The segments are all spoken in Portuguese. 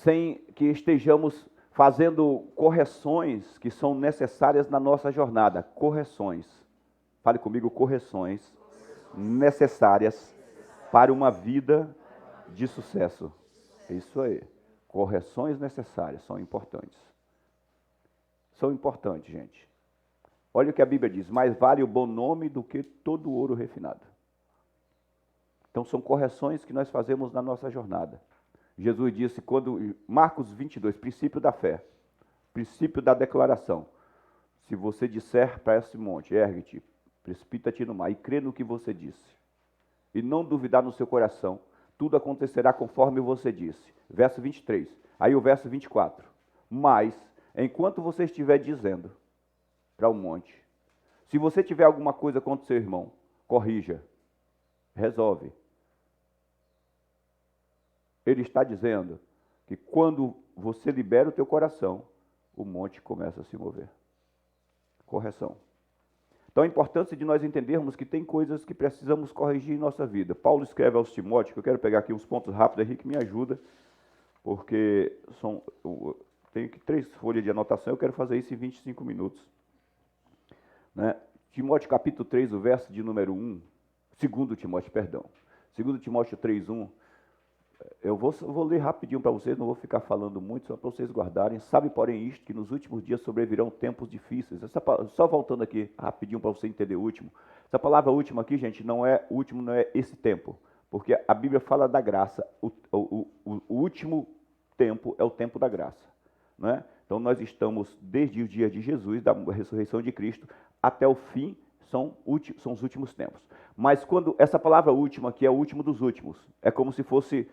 sem que estejamos fazendo correções que são necessárias na nossa jornada. Correções. Fale comigo, correções necessárias para uma vida de sucesso. É isso aí. Correções necessárias são importantes. São importantes, gente. Olha o que a Bíblia diz: mais vale o bom nome do que todo o ouro refinado. Então são correções que nós fazemos na nossa jornada. Jesus disse, quando Marcos 22, princípio da fé, princípio da declaração: se você disser para esse monte, ergue-te, precipita-te no mar, e crê no que você disse, e não duvidar no seu coração, tudo acontecerá conforme você disse. Verso 23. Aí o verso 24. Mas, enquanto você estiver dizendo para o monte, se você tiver alguma coisa contra o seu irmão, corrija, resolve. Ele está dizendo que quando você libera o teu coração, o monte começa a se mover. Correção. Então a importância de nós entendermos que tem coisas que precisamos corrigir em nossa vida. Paulo escreve aos Timóteos, que eu quero pegar aqui uns pontos rápidos, Henrique me ajuda, porque tenho aqui 3 folhas de anotação, eu quero fazer isso em 25 minutos. Né? Timóteo capítulo 3, o verso de número 1, 2 Timóteo, perdão. 2 Timóteo 3, 1. Eu vou ler rapidinho para vocês, não vou ficar falando muito, só para vocês guardarem. Sabe, porém, isto, que nos últimos dias sobrevirão tempos difíceis. Só voltando aqui rapidinho para você entender o último. Essa palavra última aqui, gente, não é último, não é esse tempo. Porque a Bíblia fala da graça. O último tempo é o tempo da graça. Não é? Então, nós estamos desde o dia de Jesus, da ressurreição de Cristo, até o fim, são os últimos tempos. Mas quando essa palavra última aqui é o último dos últimos, é como se fosse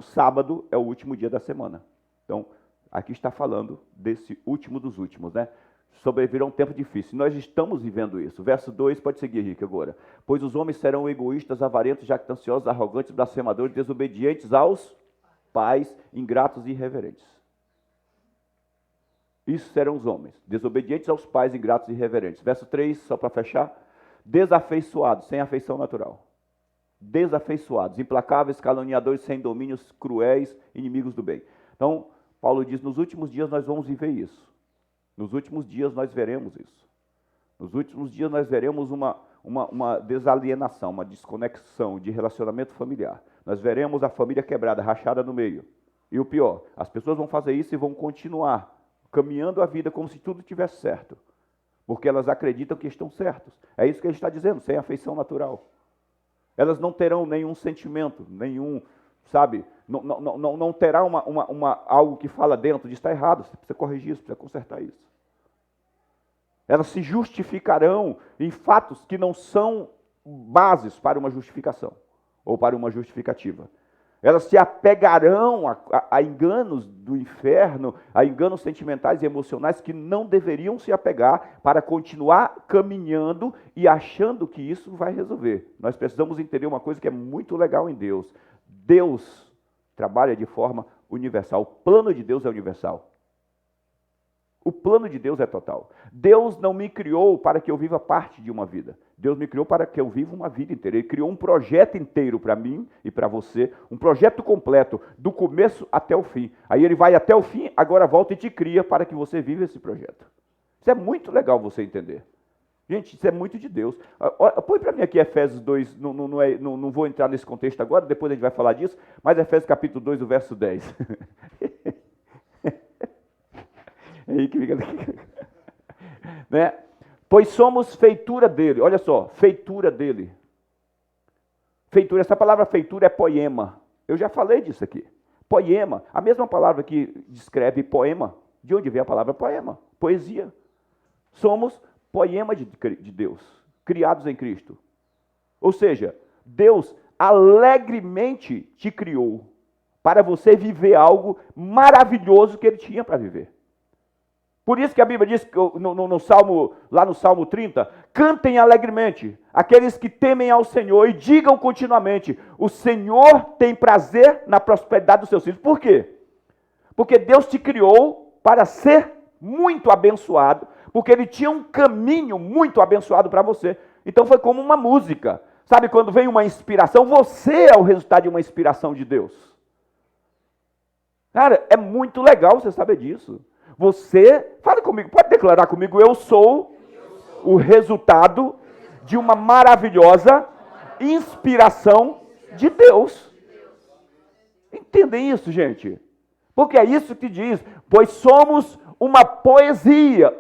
sábado é o último dia da semana. Então, aqui está falando desse último dos últimos, né? Sobrevirá um tempo difícil. Nós estamos vivendo isso. Verso 2, pode seguir, Henrique, agora. Pois os homens serão egoístas, avarentos, jactanciosos, arrogantes, blasfemadores, desobedientes aos pais, ingratos e irreverentes. Isso serão os homens, desobedientes aos pais, ingratos e irreverentes. Verso 3, só para fechar. Desafeiçoados, sem afeição natural. Desafeiçoados, implacáveis, caluniadores, sem domínios, cruéis, inimigos do bem. Então, Paulo diz, nos últimos dias nós vamos viver isso. Nos últimos dias nós veremos isso. Nos últimos dias nós veremos uma desalienação, uma desconexão de relacionamento familiar. Nós veremos a família quebrada, rachada no meio. E o pior, as pessoas vão fazer isso e vão continuar caminhando a vida como se tudo estivesse certo. Porque elas acreditam que estão certos. É isso que ele está dizendo, sem afeição natural. Elas não terão nenhum sentimento, nenhum, sabe, não terá algo que fala dentro de está errado, você precisa corrigir isso, precisa consertar isso. Elas se justificarão em fatos que não são bases para uma justificação, ou para uma justificativa. Elas se apegarão a enganos do inferno, a enganos sentimentais e emocionais que não deveriam se apegar para continuar caminhando e achando que isso vai resolver. Nós precisamos entender uma coisa que é muito legal em Deus. Deus trabalha de forma universal. O plano de Deus é universal. O plano de Deus é total. Deus não me criou para que eu viva parte de uma vida. Deus me criou para que eu viva uma vida inteira. Ele criou um projeto inteiro para mim e para você, um projeto completo, do começo até o fim. Aí ele vai até o fim, agora volta e te cria para que você viva esse projeto. Isso é muito legal você entender. Gente, isso é muito de Deus. Põe para mim aqui Efésios 2, não vou entrar nesse contexto agora, depois a gente vai falar disso, mas Efésios capítulo 2, o verso 10. Aí que fica... né? Pois somos feitura dele. Olha só, feitura dele. Feitura, essa palavra feitura é poema. Eu já falei disso aqui. Poema, a mesma palavra que descreve poema. De onde vem a palavra poema? Poesia. Somos poema de Deus, criados em Cristo. Ou seja, Deus alegremente te criou para você viver algo maravilhoso que Ele tinha para viver. Por isso que a Bíblia diz no Salmo, lá no Salmo 30, cantem alegremente aqueles que temem ao Senhor e digam continuamente, o Senhor tem prazer na prosperidade dos seus filhos. Por quê? Porque Deus te criou para ser muito abençoado, porque Ele tinha um caminho muito abençoado para você. Então foi como uma música. Sabe quando vem uma inspiração? Você é o resultado de uma inspiração de Deus. Cara, é muito legal você saber disso. Você, fala comigo, pode declarar comigo, eu sou o resultado de uma maravilhosa inspiração de Deus. Entendem isso, gente? Porque é isso que diz, pois somos uma poesia,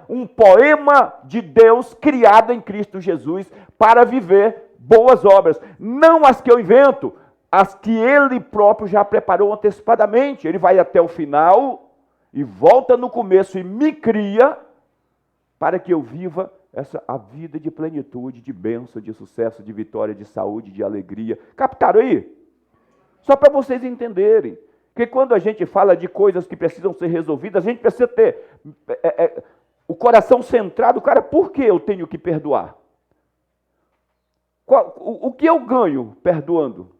um poema de Deus criado em Cristo Jesus para viver boas obras. Não as que eu invento, as que Ele próprio já preparou antecipadamente. Ele vai até o final e volta no começo e me cria para que eu viva a vida de plenitude, de bênção, de sucesso, de vitória, de saúde, de alegria. Captaram aí? Só para vocês entenderem. Porque quando a gente fala de coisas que precisam ser resolvidas, a gente precisa ter o coração centrado. Cara, por que eu tenho que perdoar? O que eu ganho perdoando?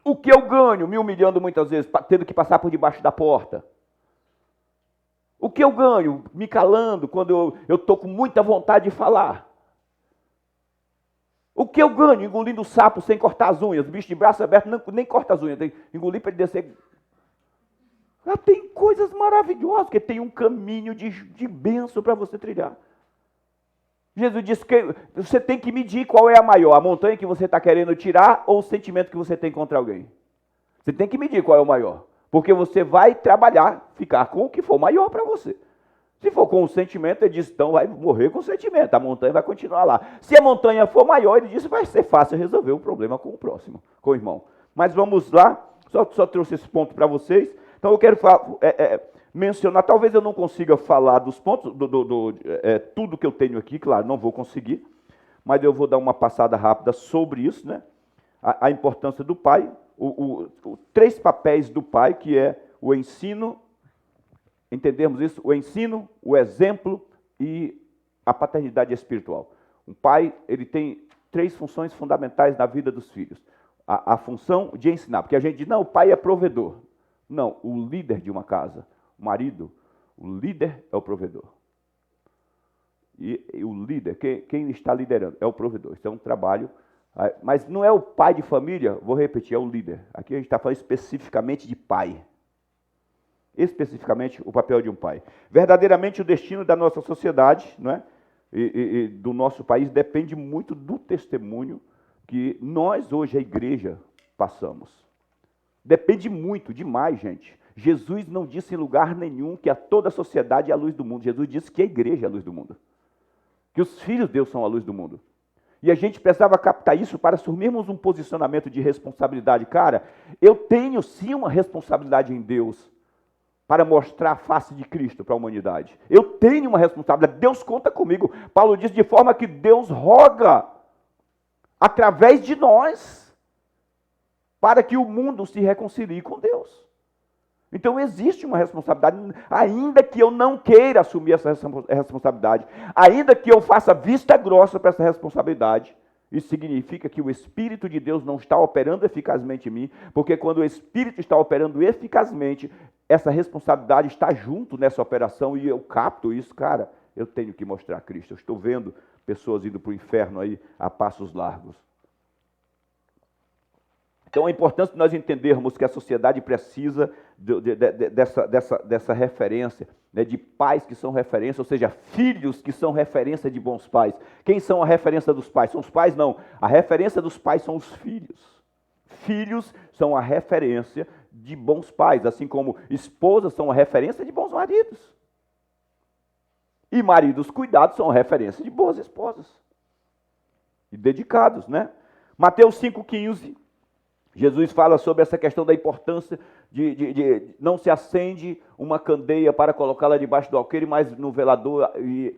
O que eu ganho me humilhando muitas vezes, tendo que passar por debaixo da porta? O que eu ganho me calando quando eu estou com muita vontade de falar? O que eu ganho engolindo o sapo sem cortar as unhas? O bicho de braço aberto nem corta as unhas, tem que engolir para ele descer. Ah, tem coisas maravilhosas, porque tem um caminho de bênção para você trilhar. Jesus disse que você tem que medir qual é a maior, a montanha que você está querendo tirar ou o sentimento que você tem contra alguém. Você tem que medir qual é o maior, porque você vai trabalhar, ficar com o que for maior para você. Se for com o sentimento, ele diz, então vai morrer com o sentimento, a montanha vai continuar lá. Se a montanha for maior, ele disse, vai ser fácil resolver o problema com o próximo, com o irmão. Mas vamos lá, só trouxe esse ponto para vocês. Então eu quero mencionar, talvez eu não consiga falar dos pontos, tudo que eu tenho aqui, claro, não vou conseguir, mas eu vou dar uma passada rápida sobre isso, né? A importância do pai, três papéis do pai, que é o ensino, entendermos isso? O ensino, o exemplo e a paternidade espiritual. Um pai, ele tem três funções fundamentais na vida dos filhos. A função de ensinar, porque a gente diz, não, o pai é provedor. Não, o líder de uma casa, o marido, o líder é o provedor. E o líder, quem está liderando, é o provedor. Isso é um trabalho, mas não é o pai de família, vou repetir, é o líder. Aqui a gente está falando especificamente de pai. Especificamente o papel de um pai. Verdadeiramente o destino da nossa sociedade, não é? E do nosso país depende muito do testemunho que nós hoje, a igreja, passamos. Depende muito, demais, gente. Jesus não disse em lugar nenhum que a toda a sociedade é a luz do mundo. Jesus disse que a igreja é a luz do mundo. Que os filhos de Deus são a luz do mundo. E a gente precisava captar isso para assumirmos um posicionamento de responsabilidade. Cara, eu tenho sim uma responsabilidade em Deus para mostrar a face de Cristo para a humanidade. Eu tenho uma responsabilidade. Deus conta comigo. Paulo diz de forma que Deus roga através de nós para que o mundo se reconcilie com Deus. Então existe uma responsabilidade, ainda que eu não queira assumir essa responsabilidade, ainda que eu faça vista grossa para essa responsabilidade, isso significa que o Espírito de Deus não está operando eficazmente em mim, porque quando o Espírito está operando eficazmente, essa responsabilidade está junto nessa operação e eu capto isso, cara, eu tenho que mostrar Cristo. Eu estou vendo pessoas indo para o inferno aí a passos largos. Então é importante nós entendermos que a sociedade precisa dessa referência, né, de pais que são referência, ou seja, filhos que são referência de bons pais. Quem são a referência dos pais? São os pais? Não. A referência dos pais são os filhos. Filhos são a referência de bons pais, assim como esposas são a referência de bons maridos. E maridos cuidados são a referência de boas esposas. E dedicados, né? Mateus 5,15. Jesus fala sobre essa questão da importância de não se acende uma candeia para colocá-la debaixo do alqueire, mas no velador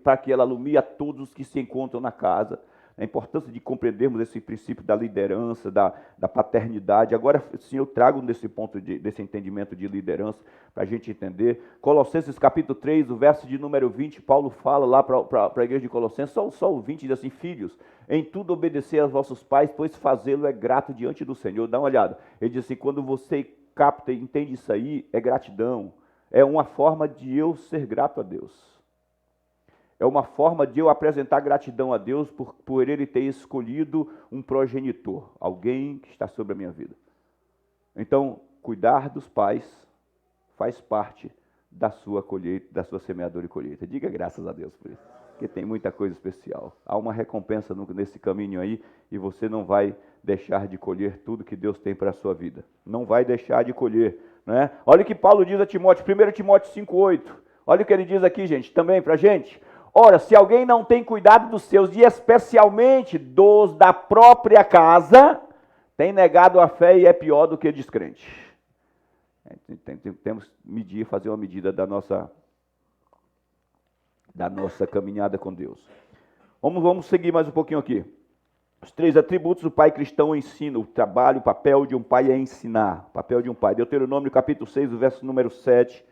para que ela alumie a todos os que se encontram na casa. A importância de compreendermos esse princípio da liderança, da paternidade. Agora, sim, eu trago desse entendimento de liderança para a gente entender. Colossenses capítulo 3, o verso de número 20, Paulo fala lá para a igreja de Colossenses, só o 20 diz assim, filhos, em tudo obedecer aos vossos pais, pois fazê-lo é grato diante do Senhor. Dá uma olhada. Ele diz assim, quando você capta e entende isso aí, é gratidão. É uma forma de eu ser grato a Deus. É uma forma de eu apresentar gratidão a Deus por Ele ter escolhido um progenitor, alguém que está sobre a minha vida. Então, cuidar dos pais faz parte da sua colheita, da sua semeadura e colheita. Diga graças a Deus por isso, porque tem muita coisa especial. Há uma recompensa nesse caminho aí, e você não vai deixar de colher tudo que Deus tem para a sua vida. Não vai deixar de colher, né? Olha o que Paulo diz a Timóteo, 1 Timóteo 5,8. Olha o que ele diz aqui, gente, também para a gente. Ora, se alguém não tem cuidado dos seus, e especialmente dos da própria casa, tem negado a fé e é pior do que descrente. Temos que medir, fazer uma medida da nossa caminhada com Deus. Vamos seguir mais um pouquinho aqui. Os 3 atributos do pai cristão ensina. O trabalho, o papel de um pai é ensinar. O papel de um pai. Deuteronômio capítulo 6, o verso número 7.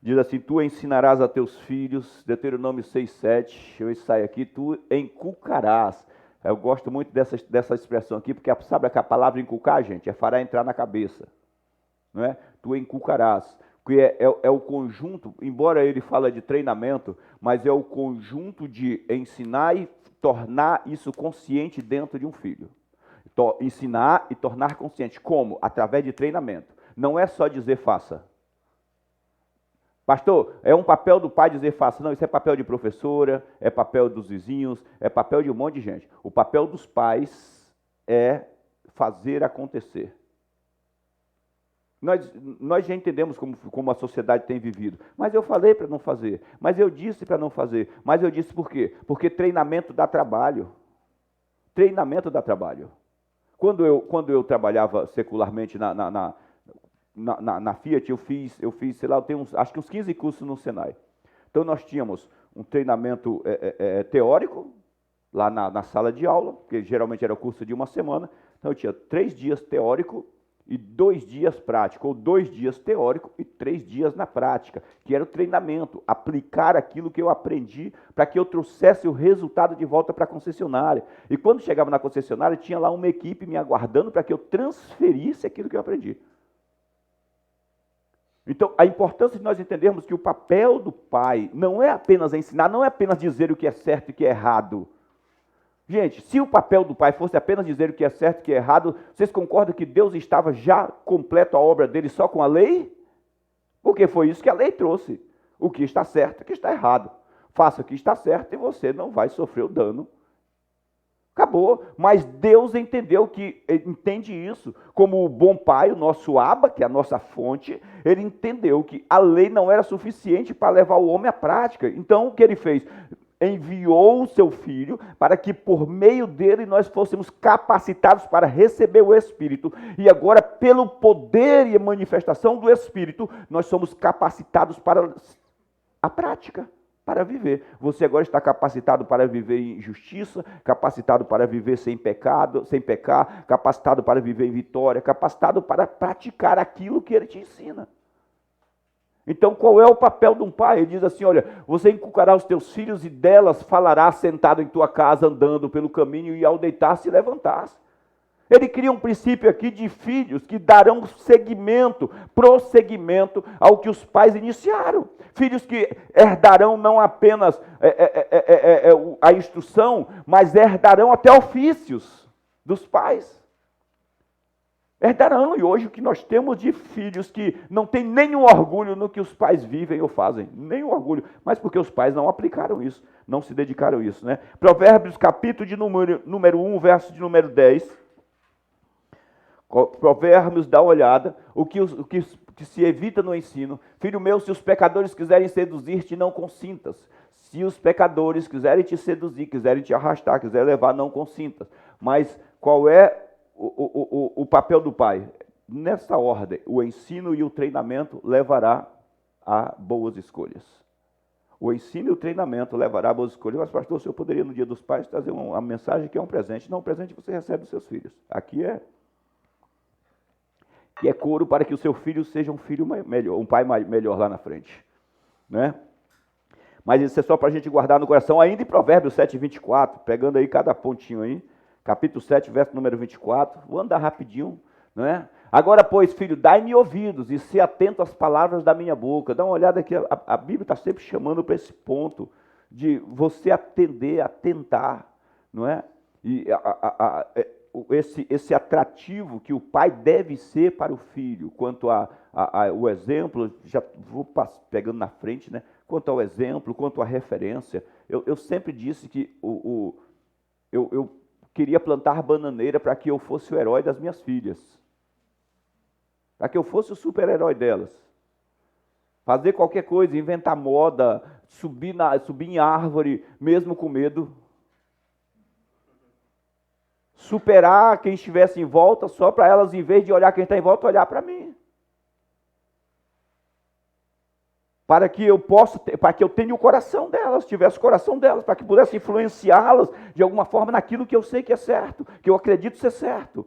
Diz assim, tu ensinarás a teus filhos, Deuteronômio 6, 7, eu saio aqui, tu inculcarás. Eu gosto muito dessa expressão aqui, porque sabe que a palavra inculcar, gente, é fará entrar na cabeça. Não é? Tu inculcarás, que é o conjunto, embora ele fale de treinamento, mas é o conjunto de ensinar e tornar isso consciente dentro de um filho. Ensinar e tornar consciente. Como? Através de treinamento. Não é só dizer faça. Pastor, é um papel do pai dizer faça. Não, isso é papel de professora, é papel dos vizinhos, é papel de um monte de gente. O papel dos pais é fazer acontecer. Nós já entendemos como a sociedade tem vivido. Mas eu falei para não fazer. Mas eu disse para não fazer. Mas eu disse por quê? Porque treinamento dá trabalho. Treinamento dá trabalho. Quando eu trabalhava secularmente na Fiat, eu fiz, sei lá, eu tenho acho que uns 15 cursos no Senai. Então nós tínhamos um treinamento teórico, lá na sala de aula, que geralmente era o curso de uma semana. Então eu tinha 3 dias teórico e 2 dias prático, ou 2 dias teórico e 3 dias na prática, que era o treinamento, aplicar aquilo que eu aprendi para que eu trouxesse o resultado de volta para a concessionária. E quando chegava na concessionária, tinha lá uma equipe me aguardando para que eu transferisse aquilo que eu aprendi. Então, a importância de nós entendermos que o papel do pai não é apenas ensinar, não é apenas dizer o que é certo e o que é errado. Gente, se o papel do pai fosse apenas dizer o que é certo e o que é errado, vocês concordam que Deus estava já completo a obra dele só com a lei? Porque foi isso que a lei trouxe. O que está certo e o que está errado. Faça o que está certo e você não vai sofrer o dano. Acabou, mas Deus entende isso, como o bom pai, o nosso Abba, que é a nossa fonte, ele entendeu que a lei não era suficiente para levar o homem à prática. Então, o que ele fez? Enviou o seu filho para que por meio dele nós fôssemos capacitados para receber o Espírito. E agora, pelo poder e a manifestação do Espírito, nós somos capacitados para a prática. Para viver. Você agora está capacitado para viver em justiça, capacitado para viver sem pecar, capacitado para viver em vitória, capacitado para praticar aquilo que ele te ensina. Então, qual é o papel de um pai? Ele diz assim, olha, você inculcará os teus filhos e delas falará sentado em tua casa, andando pelo caminho e ao deitar-se e levantar-se. Ele cria um princípio aqui de filhos que darão prosseguimento ao que os pais iniciaram. Filhos que herdarão não apenas a instrução, mas herdarão até ofícios dos pais. Herdarão, e hoje o que nós temos de filhos que não tem nenhum orgulho no que os pais vivem ou fazem, nenhum orgulho, mas porque os pais não aplicaram isso, não se dedicaram a isso, né? Provérbios, capítulo de número 1, verso de número 10. Provérbios, dá uma olhada, o que se evita no ensino. Filho meu, se os pecadores quiserem seduzir-te, não consintas. Se os pecadores quiserem te seduzir, quiserem te arrastar, quiserem levar, não consintas. Mas qual é o papel do pai? Nessa ordem, o ensino e o treinamento levará a boas escolhas. O ensino e o treinamento levará a boas escolhas. Mas, pastor, o senhor poderia, no dia dos pais, trazer uma mensagem que é um presente. Não, um presente você recebe dos seus filhos. Aqui que é couro para que o seu filho seja um filho melhor, um pai melhor lá na frente, né? Mas isso é só para a gente guardar no coração, ainda em Provérbios 7, 24, pegando aí cada pontinho aí, capítulo 7, verso número 24, vou andar rapidinho, né? Agora, pois, filho, dai-me ouvidos e se atento às palavras da minha boca. Dá uma olhada aqui, a Bíblia está sempre chamando para esse ponto, de você atentar, não é? E esse atrativo que o pai deve ser para o filho, quanto o exemplo, já vou pegando na frente, né? Quanto ao exemplo, quanto à referência, eu sempre disse que eu queria plantar bananeira para que eu fosse o herói das minhas filhas, para que eu fosse o super-herói delas. Fazer qualquer coisa, inventar moda, subir em árvore, mesmo com medo. Superar quem estivesse em volta, só para elas, em vez de olhar quem está em volta, olhar para mim. Para que eu tenha o coração delas, tivesse o coração delas, para que pudesse influenciá-las de alguma forma naquilo que eu sei que é certo, que eu acredito ser certo.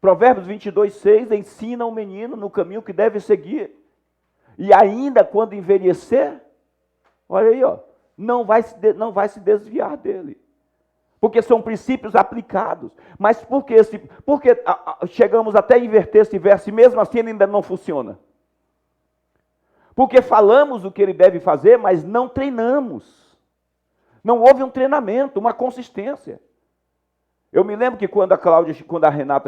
Provérbios 22:6 ensina o menino no caminho que deve seguir. E ainda quando envelhecer, olha aí, ó, não vai se desviar dele. Porque são princípios aplicados. Mas por que chegamos até a inverter esse verso e mesmo assim ele ainda não funciona? Porque falamos o que ele deve fazer, mas não treinamos. Não houve um treinamento, uma consistência. Eu me lembro que quando a Renata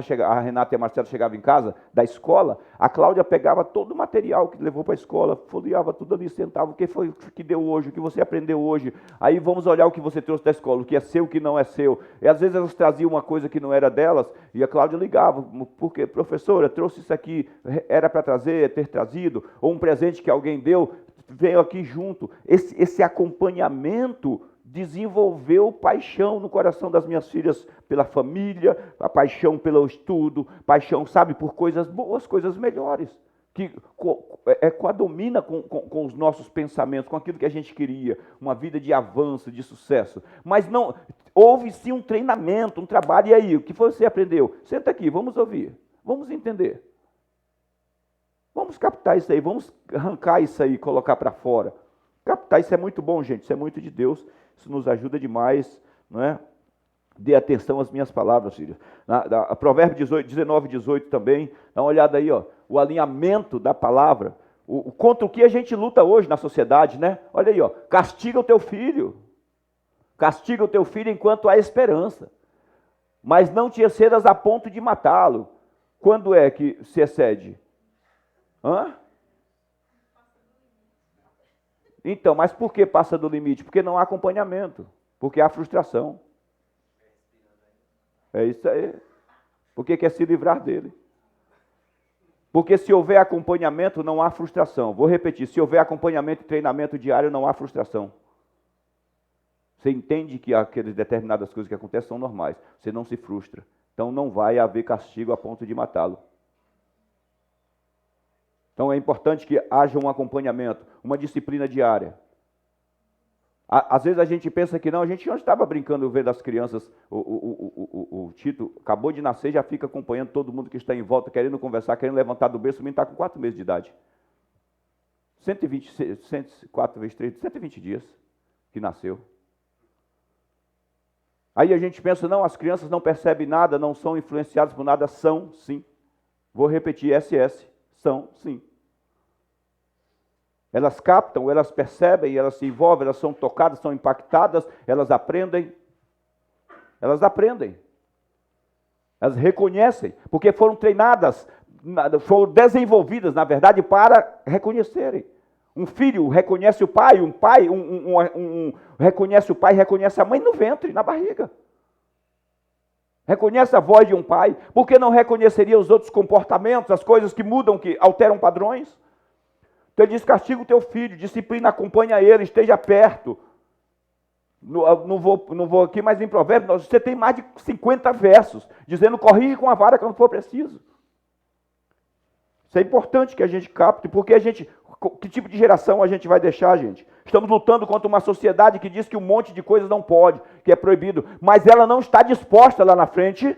e a Marcela chegavam em casa da escola, a Cláudia pegava todo o material que levou para a escola, folheava tudo ali, sentava, o que foi que deu hoje, o que você aprendeu hoje, aí vamos olhar o que você trouxe da escola, o que é seu, o que não é seu. E às vezes elas traziam uma coisa que não era delas, e a Cláudia ligava, porque, professora, trouxe isso aqui, era para ter trazido, ou um presente que alguém deu, veio aqui junto. Esse acompanhamento desenvolveu paixão no coração das minhas filhas pela família, a paixão pelo estudo, paixão, sabe, por coisas boas, coisas melhores, que coadumina com os nossos pensamentos, com aquilo que a gente queria, uma vida de avanço, de sucesso. Mas não, houve sim um treinamento, um trabalho. E aí, o que você aprendeu? Senta aqui, vamos ouvir, vamos entender. Vamos captar isso aí, vamos arrancar isso aí, colocar para fora. Captar, isso é muito bom, gente, isso é muito de Deus, isso nos ajuda demais, não é? Dê atenção às minhas palavras, filho. Provérbios 19:18 também, dá uma olhada aí, ó, o alinhamento da palavra, contra o que a gente luta hoje na sociedade, né? Olha aí, ó, castiga o teu filho enquanto há esperança, mas não te excedas a ponto de matá-lo. Quando é que se excede? Então, mas por que passa do limite? Porque não há acompanhamento, porque há frustração. É isso aí. Porque quer se livrar dele. Porque se houver acompanhamento, não há frustração. Vou repetir, se houver acompanhamento e treinamento diário, não há frustração. Você entende que aquelas determinadas coisas que acontecem são normais. Você não se frustra. Então não vai haver castigo a ponto de matá-lo. Então é importante que haja um acompanhamento, uma disciplina diária. Às vezes a gente pensa que não, a gente não estava brincando vendo as crianças, o Tito acabou de nascer, já fica acompanhando todo mundo que está em volta, querendo conversar, querendo levantar do berço, o menino está com 4 meses de idade. 4 vezes 3, 120 dias que nasceu. Aí a gente pensa, não, as crianças não percebem nada, não são influenciadas por nada, são sim. Vou repetir, SS. São, sim. Elas captam, elas percebem, elas se envolvem, elas são tocadas, são impactadas, elas aprendem. Elas aprendem. Elas reconhecem, porque foram treinadas, foram desenvolvidas, na verdade, para reconhecerem. Um filho reconhece o pai, reconhece o pai, reconhece a mãe no ventre, na barriga. Reconhece a voz de um pai. Por que não reconheceria os outros comportamentos, as coisas que mudam, que alteram padrões? Então ele diz, castiga o teu filho, disciplina, acompanha ele, esteja perto. Não vou aqui, mas em Provérbios, você tem mais de 50 versos, dizendo, corrige com a vara quando for preciso. Isso é importante que a gente capte, porque que tipo de geração a gente vai deixar, gente? Estamos lutando contra uma sociedade que diz que um monte de coisas não pode, que é proibido, mas ela não está disposta lá na frente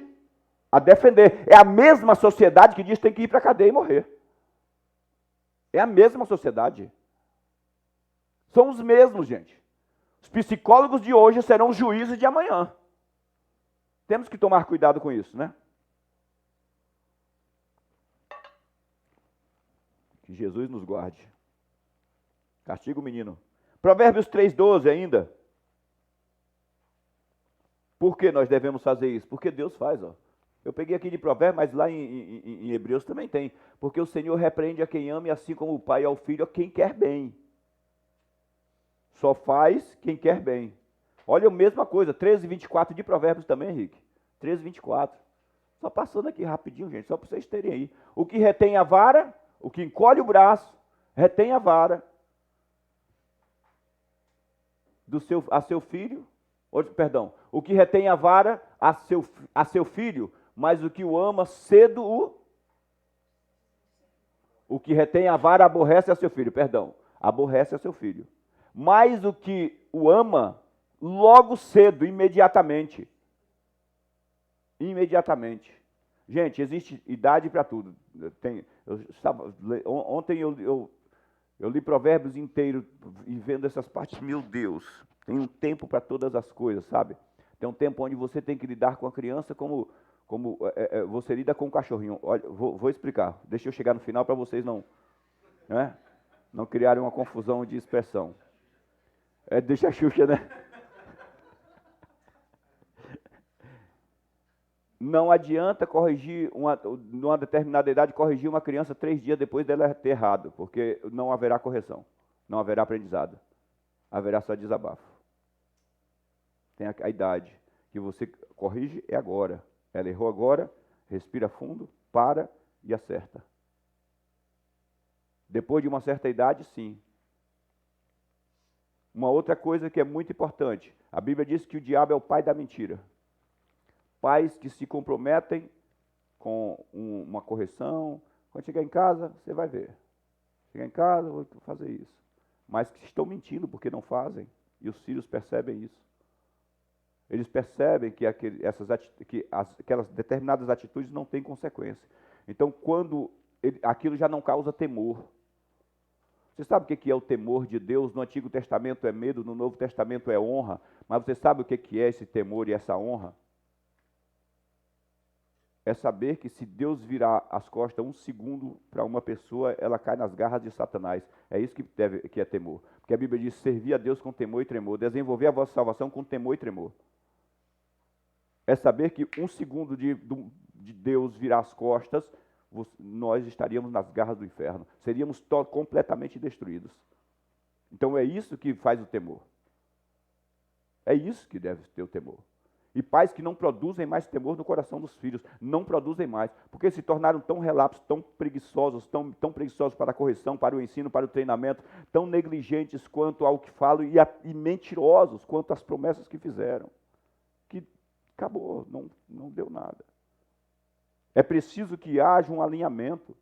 a defender. É a mesma sociedade que diz que tem que ir para a cadeia e morrer. É a mesma sociedade. São os mesmos, gente. Os psicólogos de hoje serão os juízes de amanhã. Temos que tomar cuidado com isso, né? Que Jesus nos guarde. Castiga o menino. Provérbios 3:12 ainda. Por que nós devemos fazer isso? Porque Deus faz, ó. Eu peguei aqui de Provérbios, mas lá em Hebreus também tem. Porque o Senhor repreende a quem ama, e assim como o pai ao filho, a quem quer bem. Só faz quem quer bem. Olha a mesma coisa, 13:24 de Provérbios também, Henrique. 13:24. Só passando aqui rapidinho, gente, só para vocês terem aí. O que retém a vara, o que encolhe o braço, retém a vara a seu filho, perdão, o que retém a vara a seu filho, mas o que o ama cedo o que retém a vara aborrece a seu filho, perdão, aborrece a seu filho. Mas o que o ama, logo cedo, imediatamente. Imediatamente. Gente, existe idade para tudo. Ontem eu li Provérbios inteiro e vendo essas partes, meu Deus, tem um tempo para todas as coisas, sabe? Tem um tempo onde você tem que lidar com a criança como você lida com o cachorrinho. Olha, vou explicar. Deixa eu chegar no final para vocês não criarem uma confusão de expressão. Deixa a Xuxa, né? Não adianta corrigir, numa determinada idade, corrigir uma criança 3 dias depois dela ter errado, porque não haverá correção, não haverá aprendizado, haverá só desabafo. Tem a idade que você corrige é agora. Ela errou agora, respira fundo, para e acerta. Depois de uma certa idade, sim. Uma outra coisa que é muito importante, a Bíblia diz que o diabo é o pai da mentira. Pais que se comprometem com uma correção, quando chegar em casa, você vai ver. Chegar em casa, vou fazer isso. Mas que estão mentindo porque não fazem, e os filhos percebem isso. Eles percebem que aquelas determinadas atitudes não têm consequência. Então, aquilo já não causa temor. Você sabe o que é o temor de Deus? No Antigo Testamento é medo, no Novo Testamento é honra. Mas você sabe o que é esse temor e essa honra? É saber que se Deus virar as costas 1 segundo para uma pessoa, ela cai nas garras de Satanás. É isso que é temor. Porque a Bíblia diz, servir a Deus com temor e tremor, desenvolver a vossa salvação com temor e tremor. É saber que 1 segundo de Deus virar as costas, nós estaríamos nas garras do inferno. Seríamos completamente destruídos. Então é isso que faz o temor. É isso que deve ter o temor. E pais que não produzem mais temor no coração dos filhos, não produzem mais, porque se tornaram tão relapsos, tão preguiçosos, tão preguiçosos para a correção, para o ensino, para o treinamento, tão negligentes quanto ao que falam e mentirosos quanto às promessas que fizeram, que acabou, não deu nada. É preciso que haja um alinhamento.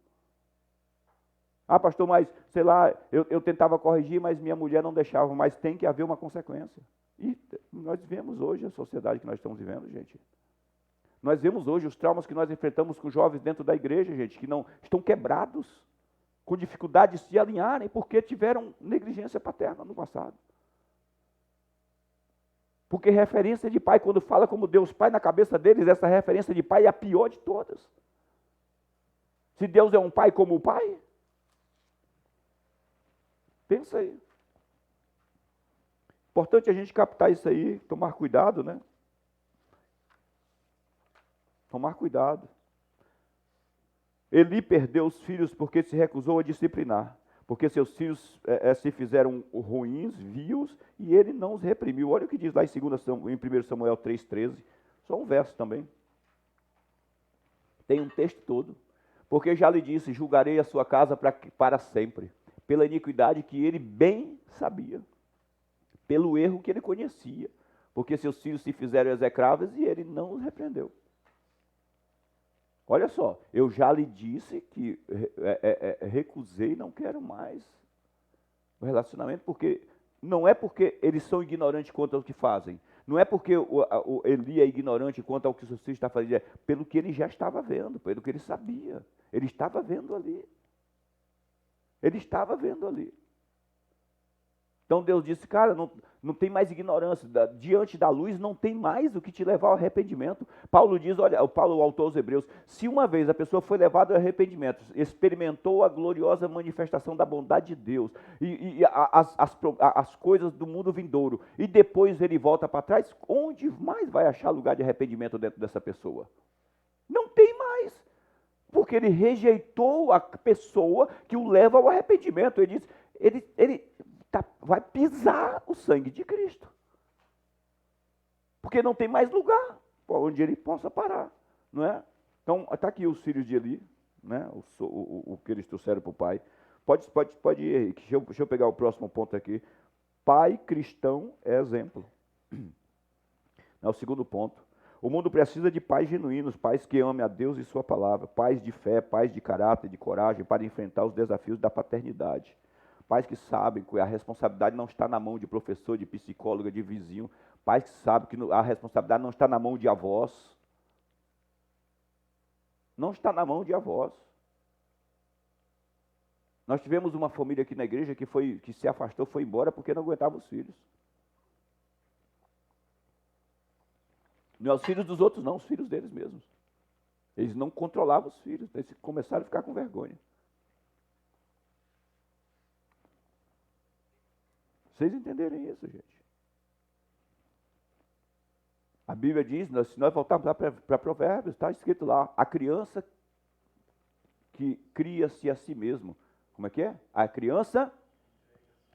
Ah, pastor, mas, sei lá, eu tentava corrigir, mas minha mulher não deixava, mas tem que haver uma consequência. E nós vemos hoje a sociedade que nós estamos vivendo, gente. Nós vemos hoje os traumas que nós enfrentamos com jovens dentro da igreja, gente, que não estão quebrados, com dificuldade de se alinharem, porque tiveram negligência paterna no passado. Porque referência de pai, quando fala como Deus Pai na cabeça deles, essa referência de pai é a pior de todas. Se Deus é um pai como o pai, pensa aí. Importante a gente captar isso aí, tomar cuidado, né? Tomar cuidado. Eli perdeu os filhos porque se recusou a disciplinar. Porque seus filhos se fizeram ruins, vios, e ele não os reprimiu. Olha o que diz lá em 1 Samuel 3,13. Só um verso também. Tem um texto todo. Porque já lhe disse, julgarei a sua casa para sempre, pela iniquidade que ele bem sabia, pelo erro que ele conhecia, porque seus filhos se fizeram execráveis e ele não os repreendeu. Olha só, eu já lhe disse que recusei, não quero mais o relacionamento, porque não é porque eles são ignorantes quanto ao que fazem, não é porque o Eli é ignorante quanto ao que o seu filho está fazendo, é pelo que ele já estava vendo, pelo que ele sabia. Ele estava vendo ali. Ele estava vendo ali. Então Deus disse, cara, não tem mais ignorância, diante da luz não tem mais o que te levar ao arrependimento. Paulo diz, olha, Paulo, o autor aos Hebreus, se uma vez a pessoa foi levada ao arrependimento, experimentou a gloriosa manifestação da bondade de Deus, as coisas do mundo vindouro, e depois ele volta para trás, onde mais vai achar lugar de arrependimento dentro dessa pessoa? Não tem mais, porque ele rejeitou a pessoa que o leva ao arrependimento. Ele diz, vai pisar o sangue de Cristo, porque não tem mais lugar onde ele possa parar, não é? Então, está aqui os filhos de Eli, né? O que eles trouxeram para o pai. Pode ir, Henrique. Deixa eu pegar o próximo ponto aqui. Pai cristão é exemplo. É o segundo ponto. O mundo precisa de pais genuínos, pais que amem a Deus e sua palavra, pais de fé, pais de caráter, de coragem, para enfrentar os desafios da paternidade. Pais que sabem que a responsabilidade não está na mão de professor, de psicóloga, de vizinho. Pais que sabem que a responsabilidade não está na mão de avós. Não está na mão de avós. Nós tivemos uma família aqui na igreja que se afastou, foi embora porque não aguentava os filhos. Não é os filhos dos outros não, os filhos deles mesmos. Eles não controlavam os filhos, eles começaram a ficar com vergonha. Vocês entenderem isso, gente. A Bíblia diz, se nós voltarmos lá para Provérbios, está escrito lá, a criança que cria-se a si mesmo. Como é que é? A criança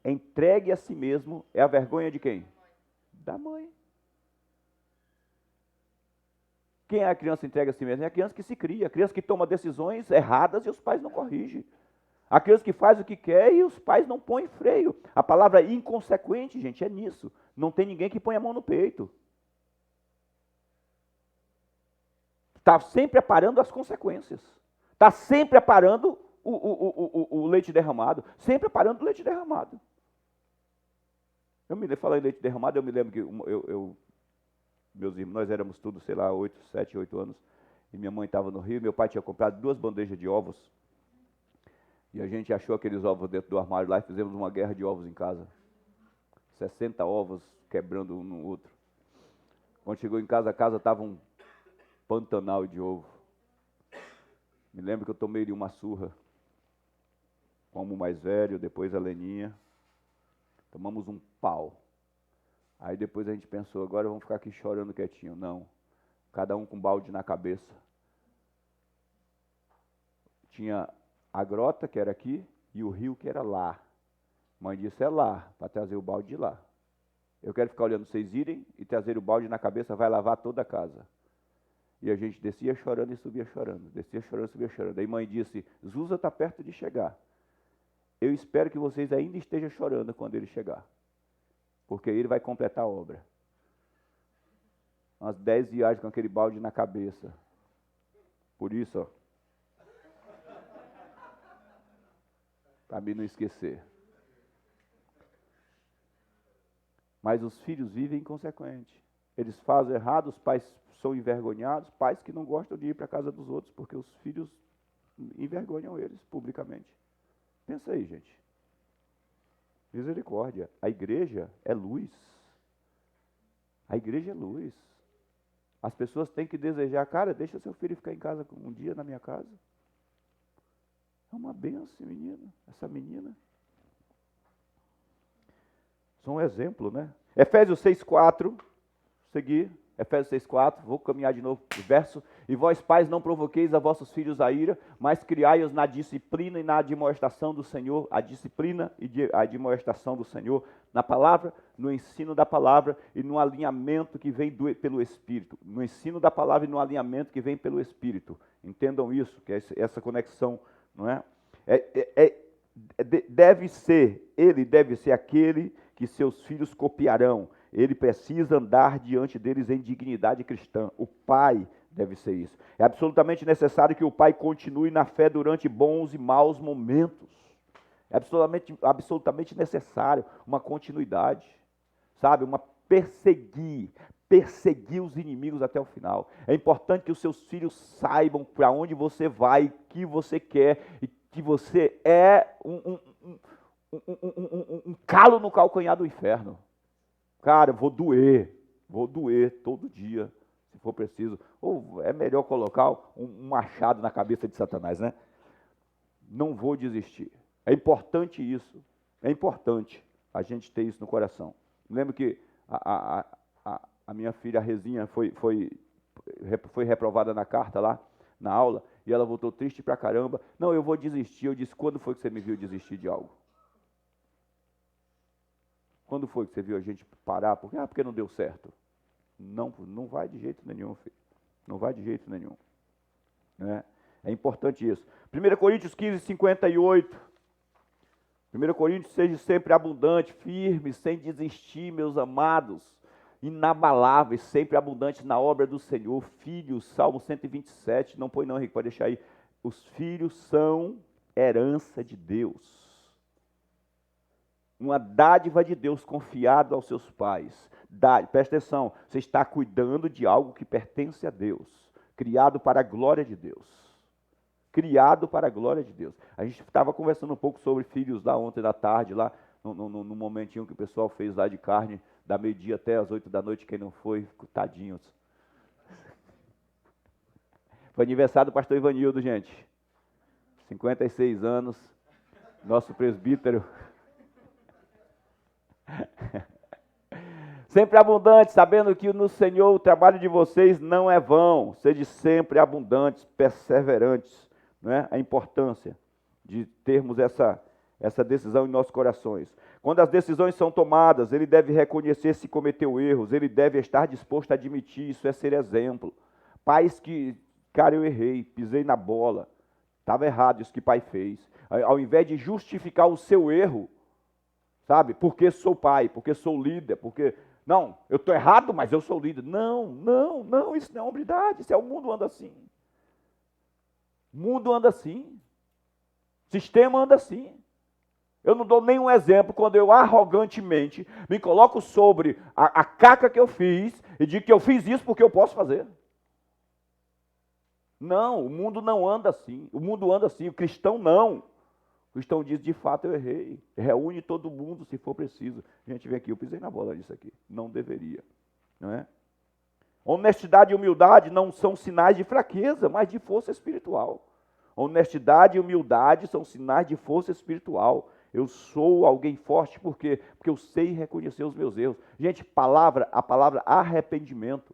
entregue a si mesmo é a vergonha de quem? Da mãe. Quem é a criança entregue a si mesmo? É a criança que se cria, a criança que toma decisões erradas e os pais não corrigem. A criança que faz o que quer e os pais não põem freio. A palavra inconsequente, gente, é nisso. Não tem ninguém que põe a mão no peito. Está sempre aparando as consequências. Está sempre aparando o leite derramado. Sempre aparando o leite derramado. Falando em leite derramado, eu me lembro que meus irmãos, nós éramos todos, 7, 8 anos, e minha mãe estava no Rio, e meu pai tinha comprado 2 bandejas de ovos, e a gente achou aqueles ovos dentro do armário lá, e fizemos uma guerra de ovos em casa. 60 ovos quebrando um no outro. Quando chegou em casa, a casa estava um pantanal de ovo. Me lembro que eu tomei de uma surra, como o mais velho, depois a Leninha, tomamos um pau. Aí depois a gente pensou, agora vamos ficar aqui chorando quietinho. Não, cada um com um balde na cabeça. Tinha a grota, que era aqui, e o rio, que era lá. Mãe disse, é lá, para trazer o balde de lá. Eu quero ficar olhando vocês irem e trazer o balde na cabeça, vai lavar toda a casa. E a gente descia chorando e subia chorando. Descia chorando e subia chorando. Aí mãe disse, Zusa está perto de chegar. Eu espero que vocês ainda estejam chorando quando ele chegar. Porque ele vai completar a obra. Umas 10 viagens com aquele balde na cabeça. Por isso, ó. Para mim não esquecer. Mas os filhos vivem inconsequente. Eles fazem errado, os pais são envergonhados, pais que não gostam de ir para a casa dos outros, porque os filhos envergonham eles publicamente. Pensa aí, gente. Misericórdia. A igreja é luz. A igreja é luz. As pessoas têm que desejar, cara, deixa seu filho ficar em casa um dia na minha casa. É uma bênção, menina, essa menina. São um exemplo, né? Efésios 6,4, seguir. Efésios 6,4, vou caminhar de novo o verso. E vós, pais, não provoqueis a vossos filhos a ira, mas criai-os na disciplina e na admoestação do Senhor, a disciplina e a admoestação do Senhor, na palavra, no ensino da palavra e no alinhamento que vem pelo Espírito. No ensino da palavra e no alinhamento que vem pelo Espírito. Entendam isso, que é essa conexão, não é? Ele deve ser aquele que seus filhos copiarão. Ele precisa andar diante deles em dignidade cristã. O pai deve ser isso. É absolutamente necessário que o pai continue na fé durante bons e maus momentos. É absolutamente necessário uma continuidade, sabe? Perseguir os inimigos até o final. É importante que os seus filhos saibam para onde você vai, o que você quer e que você é um calo no calcanhar do inferno. Cara, vou doer todo dia, se for preciso. Ou é melhor colocar um machado na cabeça de Satanás, né? Não vou desistir. É importante isso. É importante a gente ter isso no coração. Lembro que a minha filha, a Rezinha, foi reprovada na carta lá, na aula, e ela voltou triste pra caramba. Não, eu vou desistir. Eu disse, quando foi que você me viu desistir de algo? Quando foi que você viu a gente parar? Porque não deu certo. Não vai de jeito nenhum, filho. Não vai de jeito nenhum. Né? É importante isso. 1 Coríntios 15, 58. 1 Coríntios, seja sempre abundante, firme, sem desistir, meus amados, inabaláveis, sempre abundantes na obra do Senhor. Filhos, Salmo 127, não põe não, Henrique, pode deixar aí. Os filhos são herança de Deus. Uma dádiva de Deus confiado aos seus pais. Presta atenção, você está cuidando de algo que pertence a Deus, criado para a glória de Deus. Criado para a glória de Deus. A gente estava conversando um pouco sobre filhos lá ontem da tarde, lá no momentinho que o pessoal fez lá de carne, da meio-dia até as 8 da noite, quem não foi, tadinhos. Foi aniversário do pastor Ivanildo, gente. 56 anos, nosso presbítero. Sempre abundante, sabendo que no Senhor o trabalho de vocês não é vão. Sede sempre abundantes, perseverantes. Né? A importância de termos essa decisão em nossos corações. Quando as decisões são tomadas, ele deve reconhecer se cometeu erros, ele deve estar disposto a admitir, isso é ser exemplo. Pais que, cara, eu errei, pisei na bola, estava errado isso que pai fez. Ao invés de justificar o seu erro, sabe, porque sou pai, porque sou líder, porque, não, eu estou errado, mas eu sou líder. Não, isso não é hombridade, isso é o mundo anda assim. O mundo anda assim. O sistema anda assim. Eu não dou nenhum exemplo quando eu arrogantemente me coloco sobre a caca que eu fiz e digo que eu fiz isso porque eu posso fazer. Não, o mundo não anda assim. O mundo anda assim, o cristão não. O cristão diz, de fato eu errei. Reúne todo mundo se for preciso. Gente, vem aqui, eu pisei na bola disso aqui. Não deveria. Não é? Honestidade e humildade não são sinais de fraqueza, mas de força espiritual. Honestidade e humildade são sinais de força espiritual. Eu sou alguém forte, por quê? Porque eu sei reconhecer os meus erros. Gente, a palavra arrependimento.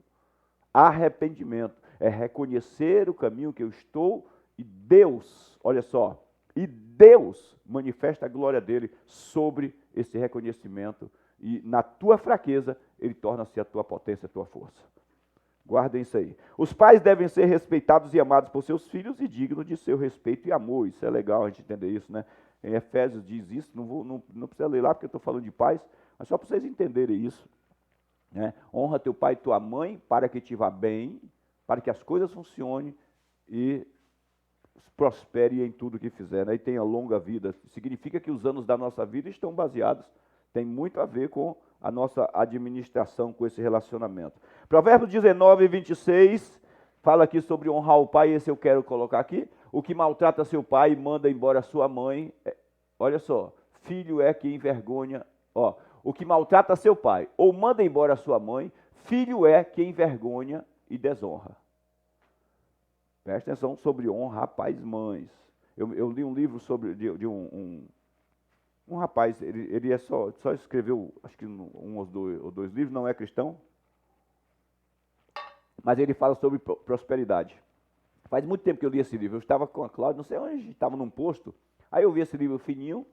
Arrependimento é reconhecer o caminho que eu estou e Deus, olha só, e Deus manifesta a glória dele sobre esse reconhecimento. E na tua fraqueza, ele torna-se a tua potência, a tua força. Guardem isso aí. Os pais devem ser respeitados e amados por seus filhos e dignos de seu respeito e amor. Isso é legal a gente entender isso, né? Em Efésios diz isso, não precisa ler lá porque eu estou falando de pais, mas só para vocês entenderem isso. Né? Honra teu pai e tua mãe para que te vá bem, para que as coisas funcionem e prospere em tudo que fizer, né? E tenha longa vida. Significa que os anos da nossa vida estão baseados, tem muito a ver com a nossa administração, com esse relacionamento. Provérbios 19, 26, fala aqui sobre honrar o pai, esse eu quero colocar aqui. O que maltrata seu pai e manda embora sua mãe, olha só, filho é que envergonha, o que maltrata seu pai ou manda embora sua mãe, filho é que envergonha e desonra. Presta atenção sobre honra, pais e mães. Eu li um livro sobre de um rapaz, ele só escreveu, acho que um ou dois livros, não é cristão, mas ele fala sobre prosperidade. Faz muito tempo que eu li esse livro, eu estava com a Cláudia, não sei onde, estava num posto, aí eu vi esse livro fininho,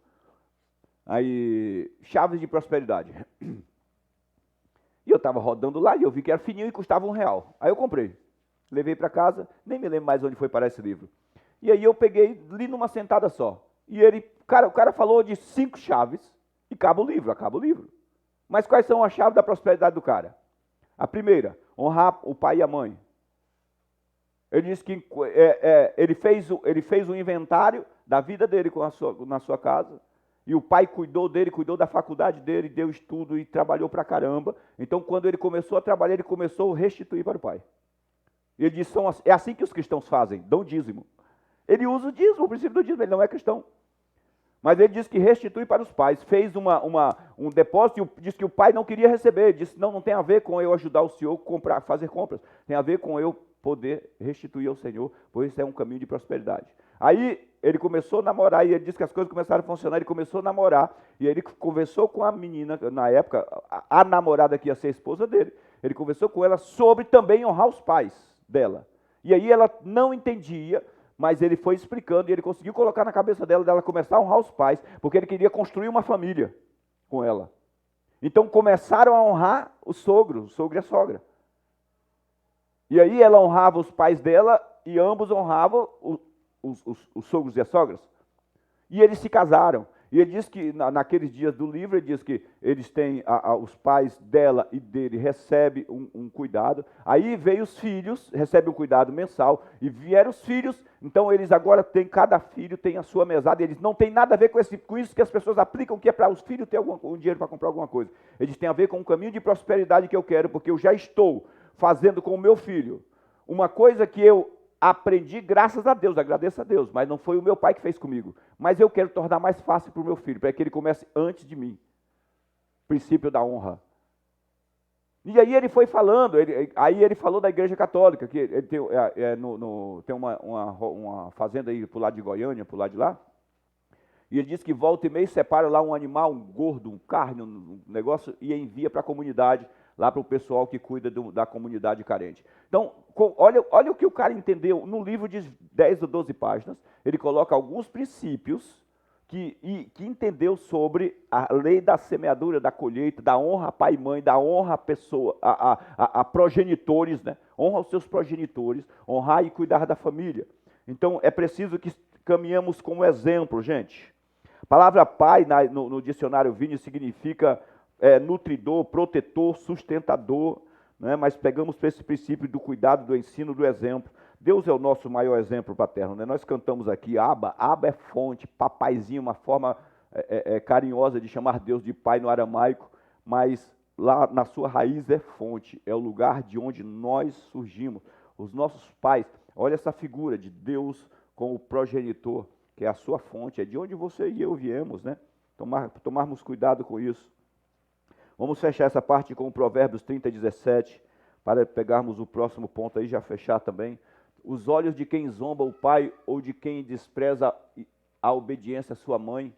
aí, Chaves de Prosperidade. E eu estava rodando lá e eu vi que era fininho e custava R$1. Aí eu comprei, levei para casa, nem me lembro mais onde foi parar esse livro. E aí eu peguei, li numa sentada só. E o cara falou de 5 chaves e acaba o livro. Mas quais são as chaves da prosperidade do cara? A primeira, honrar o pai e a mãe. Ele disse que ele fez um inventário da vida dele na sua casa, e o pai cuidou dele, cuidou da faculdade dele, deu estudo e trabalhou pra caramba. Então, quando ele começou a trabalhar, ele começou a restituir para o pai. Ele disse, é assim que os cristãos fazem, dão dízimo. Ele usa o dízimo, o princípio do dízimo, ele não é cristão. Mas ele diz que restitui para os pais, fez um depósito e diz que o pai não queria receber, disse, não tem a ver com eu ajudar o senhor a fazer compras, tem a ver com eu poder restituir ao Senhor, pois isso é um caminho de prosperidade. Aí ele começou a namorar, e ele disse que as coisas começaram a funcionar, ele começou a namorar, e ele conversou com a menina, na época, a namorada que ia ser a esposa dele, ele conversou com ela sobre também honrar os pais dela. E aí ela não entendia, mas ele foi explicando e ele conseguiu colocar na cabeça dela começar a honrar os pais, porque ele queria construir uma família com ela. Então começaram a honrar o sogro e a sogra. E aí ela honrava os pais dela e ambos honravam os sogros e as sogras. E eles se casaram. E ele diz que, naqueles dias do livro, ele diz que eles têm, os pais dela e dele recebem um cuidado. Aí veio os filhos, recebem um cuidado mensal, e vieram os filhos, então eles agora têm, cada filho tem a sua mesada, e eles não têm nada a ver com isso que as pessoas aplicam, que é para os filhos ter um dinheiro para comprar alguma coisa. Eles têm a ver com um caminho de prosperidade que eu quero, porque eu já estou fazendo com o meu filho uma coisa que eu aprendi graças a Deus, agradeço a Deus, mas não foi o meu pai que fez comigo. Mas eu quero tornar mais fácil para o meu filho, para que ele comece antes de mim. Princípio da honra. E aí ele foi falando, aí ele falou da Igreja Católica, que ele tem, tem uma fazenda aí para o lado de Goiânia, para o lado de lá, e ele diz que volta e meia separa lá um animal, um gordo, um carne, um negócio, e envia para a comunidade, lá para o pessoal que cuida da comunidade carente. Então, olha o que o cara entendeu. No livro de 10 ou 12 páginas, ele coloca alguns princípios que entendeu sobre a lei da semeadura, da colheita, da honra a pai e mãe, da honra a pessoa, a progenitores, né? Honra os seus progenitores, honrar e cuidar da família. Então, é preciso que caminhamos como exemplo, gente. A palavra pai, no dicionário Vini, significa nutridor, protetor, sustentador, né? Mas pegamos para esse princípio do cuidado, do ensino, do exemplo. Deus é o nosso maior exemplo paterno, né? Nós cantamos aqui, Abba é fonte, papaizinho, uma forma carinhosa de chamar Deus de pai no aramaico, mas lá na sua raiz é fonte, é o lugar de onde nós surgimos. Os nossos pais, olha essa figura de Deus como progenitor, que é a sua fonte, é de onde você e eu viemos, né? Tomarmos cuidado com isso. Vamos fechar essa parte com o Provérbios 30, 17, para pegarmos o próximo ponto aí, já fechar também. Os olhos de quem zomba o pai ou de quem despreza a obediência à sua mãe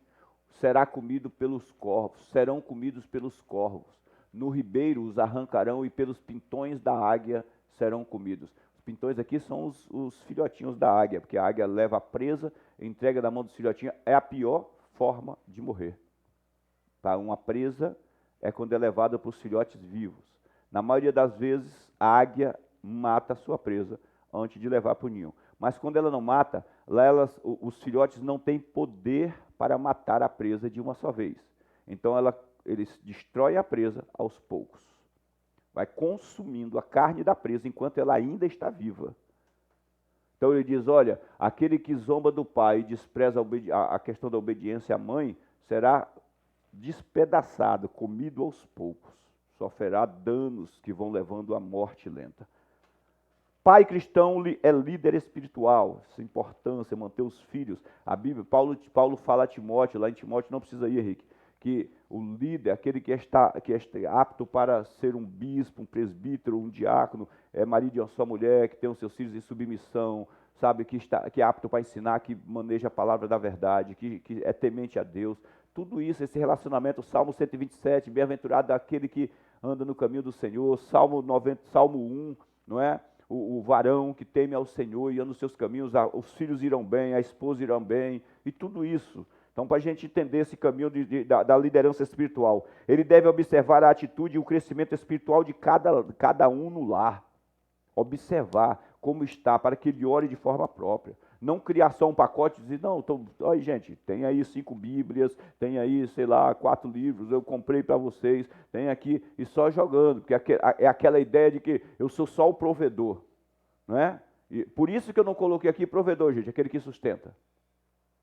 serão comidos pelos corvos. No ribeiro os arrancarão e pelos pintões da águia serão comidos. Os pintões aqui são os filhotinhos da águia, porque a águia leva a presa, entrega na mão dos filhotinhos, é a pior forma de morrer. Tá? Uma presa é quando é levada para os filhotes vivos. Na maioria das vezes, a águia mata a sua presa antes de levar para o ninho. Mas quando ela não mata, lá os filhotes não têm poder para matar a presa de uma só vez. Então eles destroem a presa aos poucos. Vai consumindo a carne da presa enquanto ela ainda está viva. Então ele diz, olha, aquele que zomba do pai e despreza a questão da obediência à mãe, será despedaçado, comido aos poucos, sofrerá danos que vão levando à morte lenta. Pai cristão é líder espiritual, essa importância, manter os filhos. A Bíblia, Paulo fala a Timóteo, lá em Timóteo não precisa ir, Henrique, que o líder, aquele que está apto para ser um bispo, um presbítero, um diácono, é marido de uma só mulher, que tem os seus filhos em submissão, sabe, que é apto para ensinar, que maneja a palavra da verdade, que é temente a Deus. Tudo isso, esse relacionamento, Salmo 127, bem-aventurado aquele que anda no caminho do Senhor, Salmo 1, não é? O varão que teme ao Senhor e anda nos seus caminhos, os filhos irão bem, a esposa irão bem, e tudo isso. Então, para a gente entender esse caminho da liderança espiritual, ele deve observar a atitude e o crescimento espiritual de cada um no lar. Observar como está, para que ele ore de forma própria. Não criar só um pacote e dizer, não, olha gente, tem aí 5 Bíblias, tem aí, 4 livros, eu comprei para vocês, tem aqui, e só jogando, porque é aquela ideia de que eu sou só o provedor, não é? E por isso que eu não coloquei aqui provedor, gente, aquele que sustenta.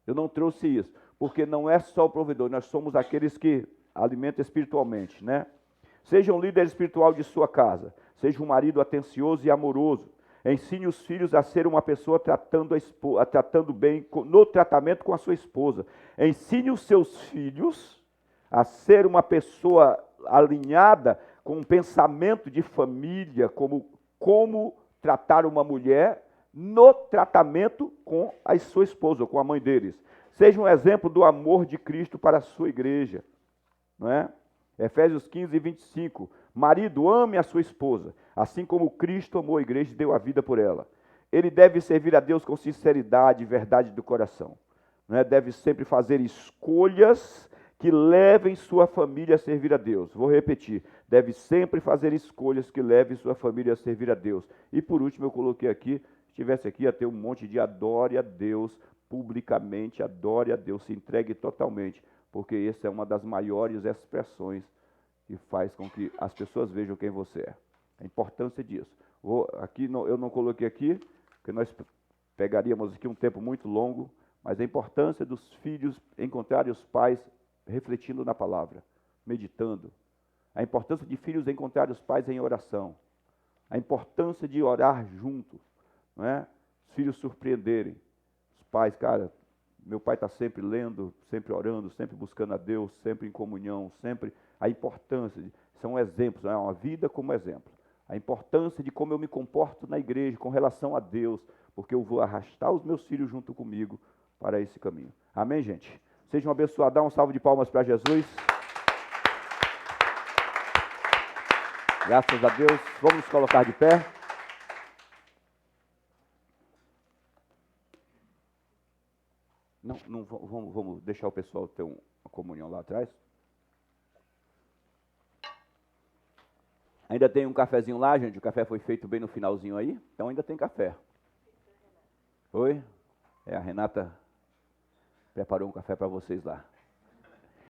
Eu não trouxe isso, porque não é só o provedor, nós somos aqueles que alimentam espiritualmente, né? Seja um líder espiritual de sua casa, seja um marido atencioso e amoroso, Ensine os filhos a ser uma pessoa tratando bem, no tratamento com a sua esposa. Ensine os seus filhos a ser uma pessoa alinhada com um pensamento de família, como tratar uma mulher no tratamento com a sua esposa, ou com a mãe deles. Seja um exemplo do amor de Cristo para a sua igreja. Não é? Efésios 15, 25. Marido, ame a sua esposa, assim como Cristo amou a igreja e deu a vida por ela. Ele deve servir a Deus com sinceridade e verdade do coração. Não é? Deve sempre fazer escolhas que levem sua família a servir a Deus. Vou repetir. Deve sempre fazer escolhas que levem sua família a servir a Deus. E por último, eu coloquei aqui, se estivesse aqui, ia ter um monte de adore a Deus publicamente, adore a Deus, se entregue totalmente, porque essa é uma das maiores expressões que faz com que as pessoas vejam quem você é. A importância disso. Eu não coloquei aqui, porque nós pegaríamos aqui um tempo muito longo, mas a importância dos filhos encontrarem os pais refletindo na palavra, meditando. A importância de filhos encontrarem os pais em oração. A importância de orar juntos, não é? Os filhos surpreenderem. Os pais, cara, meu pai está sempre lendo, sempre orando, sempre buscando a Deus, sempre em comunhão, sempre. A importância, são exemplos, não é? Uma vida como exemplo. A importância de como eu me comporto na igreja com relação a Deus, porque eu vou arrastar os meus filhos junto comigo para esse caminho. Amém, gente? Sejam abençoados. Dá um salve de palmas para Jesus. Graças a Deus. Vamos nos colocar de pé. Não vamos deixar o pessoal ter uma comunhão lá atrás. Ainda tem um cafezinho lá, gente. O café foi feito bem no finalzinho aí. Então ainda tem café. Oi? A Renata preparou um café para vocês lá.